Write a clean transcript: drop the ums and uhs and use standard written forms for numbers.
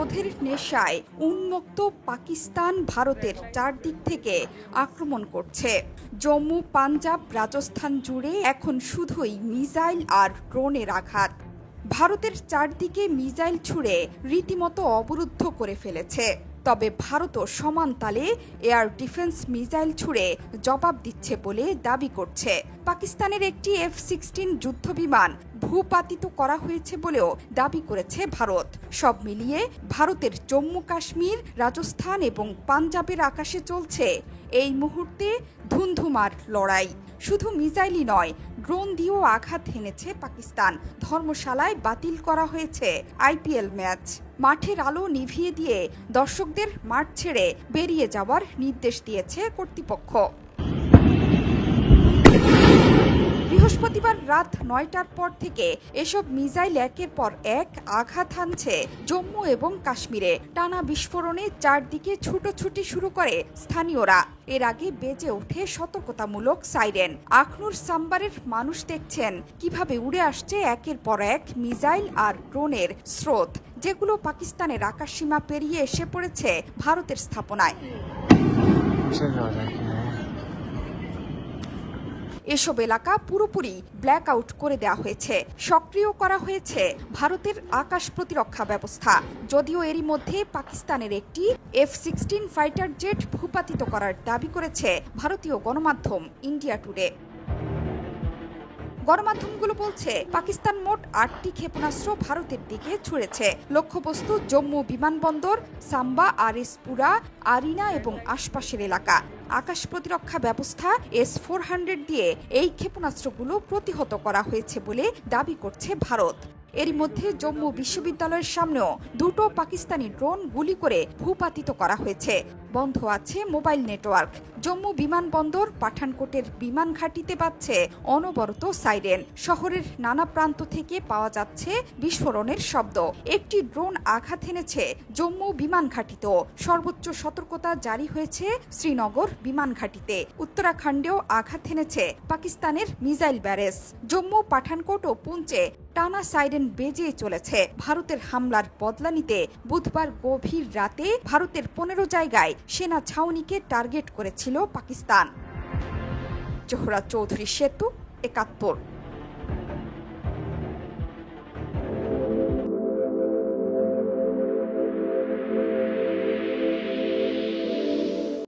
ক্রোধের নেশায় উন্মুক্ত পাকিস্তান ভারতের চারদিক থেকে আক্রমণ করছে। জম্মু, পাঞ্জাব, রাজস্থান জুড়ে এখন শুধুই মিসাইল আর ড্রোনের আঘাত। ভারতের চারদিকে মিসাইল ছুড়ে রীতিমতো অবরুদ্ধ করে ফেলেছে। তবে ভারতও সমান তালে এয়ার ডিফেন্স মিসাইল ছুড়ে জবাব দিচ্ছে বলে দাবি করছে। পাকিস্তানের একটি F-16 যুদ্ধবিমান ভূপাতিত করা হয়েছে বলেও দাবি করেছে ভারত। সব মিলিয়ে ভারতের জম্মু কাশ্মীর, রাজস্থান এবং পাঞ্জাবের আকাশে চলছে এই মুহূর্তে ধুন্ধুমার লড়াই। শুধু মিসাইলই নয়, ড্রোন দিয়েও আঘাত হেনেছে পাকিস্তান। ধর্মশালায় বাতিল করা হয়েছে IPL ম্যাচ। মাঠের আলো নিভিয়ে দিয়ে দর্শকদের মাঠ ছেড়ে বেরিয়ে যাওয়ার নির্দেশ দিয়েছে কর্তৃপক্ষ। বৃহস্পতিবার রাত 9টার পর থেকে এসব মিসাইল একের পর এক আঘাত হানছে জম্মু এবং কাশ্মীরে। টানা বিস্ফোরণে চারদিকে ছুটোছুটি শুরু করে স্থানীয়রা। এর আগে বেজে ওঠে সতর্কতামূলক সাইরেন। আখনুর সাম্বারের মানুষ দেখছেন কিভাবে উড়ে আসছে একের পর এক মিসাইল আর ড্রোনের স্রোত, যেগুলো পাকিস্তানের আকাশসীমা পেরিয়ে এসে পড়েছে ভারতের স্থাপনায়। এসব এলাকা পুরোপুরি ব্ল্যাক আউট করে দেওয়া হয়েছে। সক্রিয় করা হয়েছে ভারতের আকাশ প্রতিরক্ষা ব্যবস্থা। যদিও এরই মধ্যে পাকিস্তানের একটি F-16 ফাইটার জেট ভূপাতিত করার দাবি করেছে ভারতীয় গণমাধ্যম ইন্ডিয়া টুডে। গণমাধ্যমগুলো বলছে পাকিস্তান মোট 8টি ক্ষেপণাস্ত্র ভারতের দিকে ছুড়েছে। লক্ষ্যবস্তু জম্মু বিমানবন্দর, সাম্বা, আরিসপুরা, আরিনা এবং আশপাশের এলাকা। আকাশ প্রতিরক্ষা ব্যবস্থা S-400 দিয়ে এই ক্ষেপণাস্ত্রগুলো প্রতিহত করা হয়েছে বলে দাবি করছে ভারত। এরই মধ্যে জম্মু বিশ্ববিদ্যালয়ের সামনেও দুটো পাকিস্তানি ড্রোন গুলি করে ভূপাতিত করা হয়েছে। বন্ধ আছে মোবাইল নেটওয়ার্ক। জম্মু বিমানবন্দর, পাঠানকোটের বিমান ঘাঁটিতে বাজছে অনবরত সাইরেন। শহরের নানা প্রান্ত থেকে পাওয়া যাচ্ছে বিস্ফোরণের শব্দ। একটি ড্রোন আঘাত এনেছে জম্মু বিমান ঘাঁটিতেও। সর্বোচ্চ সতর্কতা জারি হয়েছে শ্রীনগর বিমান ঘাঁটিতে। উত্তরাখণ্ডেও আঘাত এনেছে পাকিস্তানের মিসাইল ব্যারেজ। জম্মু, পাঠানকোট ও পুঞ্চে টানা সাইরেন বেজে চলেছে। ভারতের হামলার বদলা নিতে বুধবার গভীর রাতে ভারতের 15 জায়গায় সেনা ছাউনিকে টার্গেট করেছিল পাকিস্তান। জোহরা চৌধুরী সেতু, 71।